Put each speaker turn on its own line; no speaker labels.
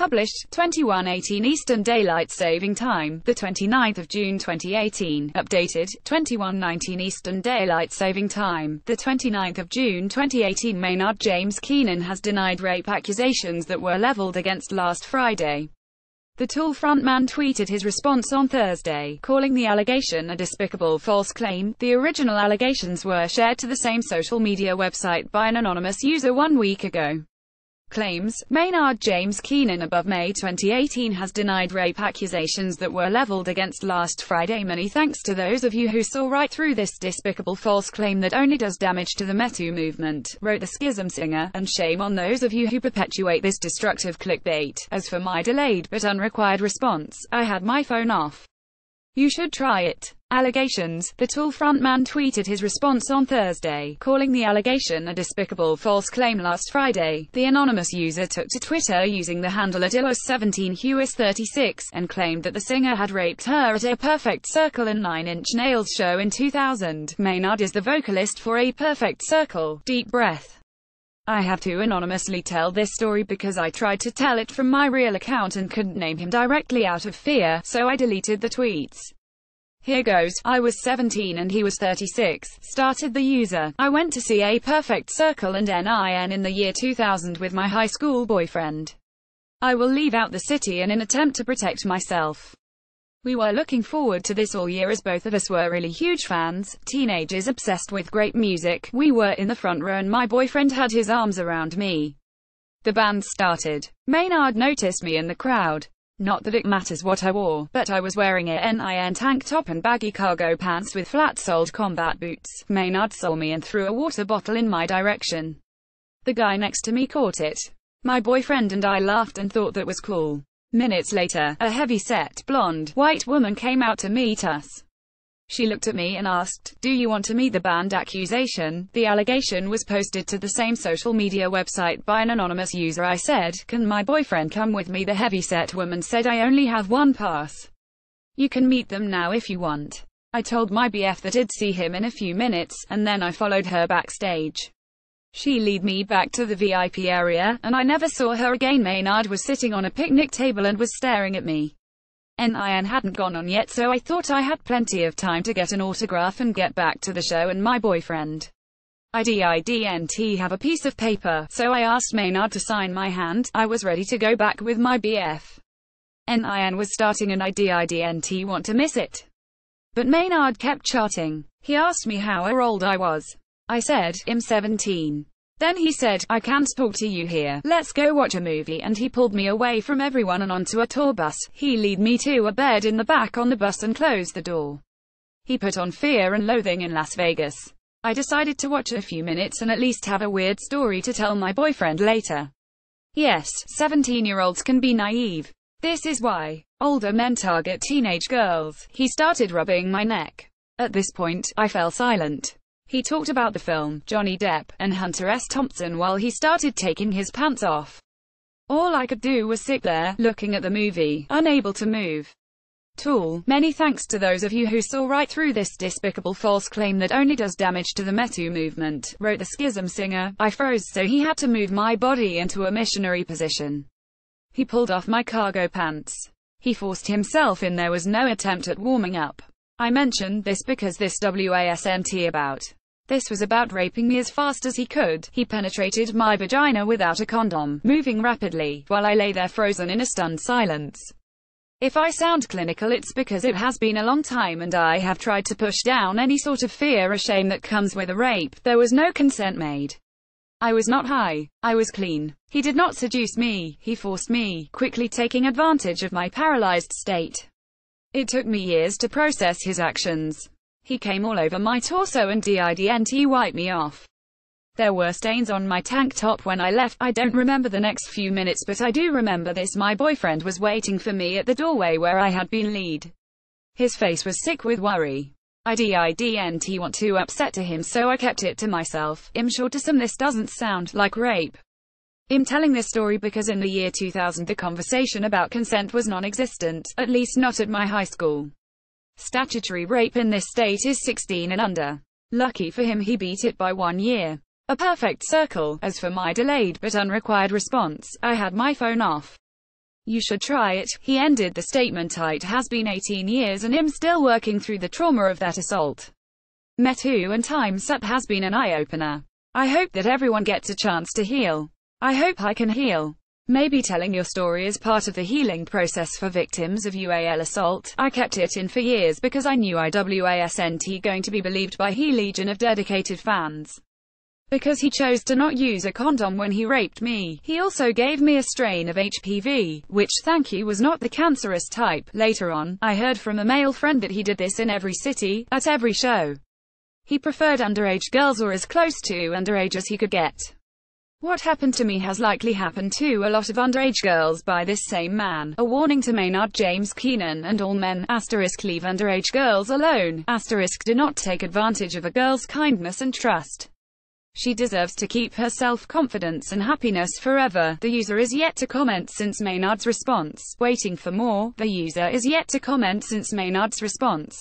Published, 21:18 Eastern Daylight Saving Time, the 29th of June 2018. Updated, 21:19 Eastern Daylight Saving Time, the 29th of June 2018. Maynard James Keenan has denied rape accusations that were leveled against last Friday. The Tool frontman tweeted his response on Thursday, calling the allegation a despicable false claim. The original allegations were shared to the same social media website by an anonymous user 1 week ago. Claims: Maynard James Keenan above May 2018 has denied rape accusations that were leveled against last Friday. Many thanks to those of you who saw right through this despicable false claim that only does damage to the MeToo movement, wrote the Schism singer, and shame on those of you who perpetuate this destructive clickbait. As for my delayed but unrequired response, I had my phone off. You should try it. Allegations: The Tool frontman tweeted his response on Thursday, calling the allegation a despicable false claim. Last Friday, the anonymous user took to Twitter using the handle @Illos17Huis36, and claimed that the singer had raped her at a Perfect Circle and 9 Inch Nails show in 2000. Maynard is the vocalist for A Perfect Circle. Deep breath. I have to anonymously tell this story because I tried to tell it from my real account and couldn't name him directly out of fear, so I deleted the tweets. Here goes. I was 17 and he was 36, started the user. I went to see A Perfect Circle and NIN in the year 2000 with my high school boyfriend. I will leave out the city in an attempt to protect myself. We were looking forward to this all year as both of us were really huge fans, teenagers obsessed with great music. We were in the front row and my boyfriend had his arms around me. The band started. Maynard noticed me in the crowd. Not that it matters what I wore, but I was wearing a NIN tank top and baggy cargo pants with flat-soled combat boots. Maynard saw me and threw a water bottle in my direction. The guy next to me caught it. My boyfriend and I laughed and thought that was cool. Minutes later, a heavy-set, blonde, white woman came out to meet us. She looked at me and asked, "Do you want to meet the band?" Accusation. The allegation was posted to the same social media website by an anonymous user. I said, "Can my boyfriend come with me?" The heavy-set woman said, "I only have one pass. You can meet them now if you want." I told my BF that I'd see him in a few minutes, and then I followed her backstage. She led me back to the VIP area, and I never saw her again. Maynard was sitting on a picnic table and was staring at me. NIN hadn't gone on yet, so I thought I had plenty of time to get an autograph and get back to the show and my boyfriend. I didn't have a piece of paper, so I asked Maynard to sign my hand. I was ready to go back with my BF. NIN was starting and I didn't want to miss it. But Maynard kept chatting. He asked me how old I was. I said, "I'm 17. Then he said, "I can't talk to you here. Let's go watch a movie," and he pulled me away from everyone and onto a tour bus. He led me to a bed in the back on the bus and closed the door. He put on Fear and Loathing in Las Vegas. I decided to watch a few minutes and at least have a weird story to tell my boyfriend later. Yes, 17-year-olds can be naive. This is why older men target teenage girls. He started rubbing my neck. At this point, I fell silent. He talked about the film, Johnny Depp, and Hunter S. Thompson while he started taking his pants off. All I could do was sit there, looking at the movie, unable to move. Tool. Many thanks to those of you who saw right through this despicable false claim that only does damage to the MeToo movement, wrote the Schism singer. I froze so he had to move my body into a missionary position. He pulled off my cargo pants. He forced himself in. There was no attempt at warming up. I mentioned this because this this was about raping me as fast as he could. He penetrated my vagina without a condom, moving rapidly, while I lay there frozen in a stunned silence. If I sound clinical, it's because it has been a long time and I have tried to push down any sort of fear or shame that comes with a rape. There was no consent made. I was not high. I was clean. He did not seduce me. He forced me, quickly taking advantage of my paralyzed state. It took me years to process his actions. He came all over my torso and didn't wipe me off. There were stains on my tank top when I left. I don't remember the next few minutes, but I do remember this. My boyfriend was waiting for me at the doorway where I had been led. His face was sick with worry. I didn't want to upset to him, so I kept it to myself. I'm sure to some this doesn't sound like rape. I'm telling this story because in the year 2000 the conversation about consent was non-existent, at least not at my high school. Statutory rape in this state is 16 and under. Lucky for him he beat it by 1 year. A perfect circle. As for my delayed but unrequired response, I had my phone off. You should try it. He ended the statement. It has been 18 years and I'm still working through the trauma of that assault. Me too, and time's up has been an eye-opener. I hope that everyone gets a chance to heal. I hope I can heal. Maybe telling your story is part of the healing process for victims of UAL assault. I kept it in for years because I knew I wasn't going to be believed by his legion of dedicated fans. Because he chose to not use a condom when he raped me. He also gave me a strain of HPV, which, thank you, was not the cancerous type. Later on, I heard from a male friend that he did this in every city, at every show. He preferred underage girls or as close to underage as he could get. What happened to me has likely happened to a lot of underage girls by this same man. A warning to Maynard James Keenan and all men, leave underage girls alone, do not take advantage of a girl's kindness and trust. She deserves to keep her self-confidence and happiness forever. The user is yet to comment since Maynard's response. Waiting for more. The user is yet to comment since Maynard's response.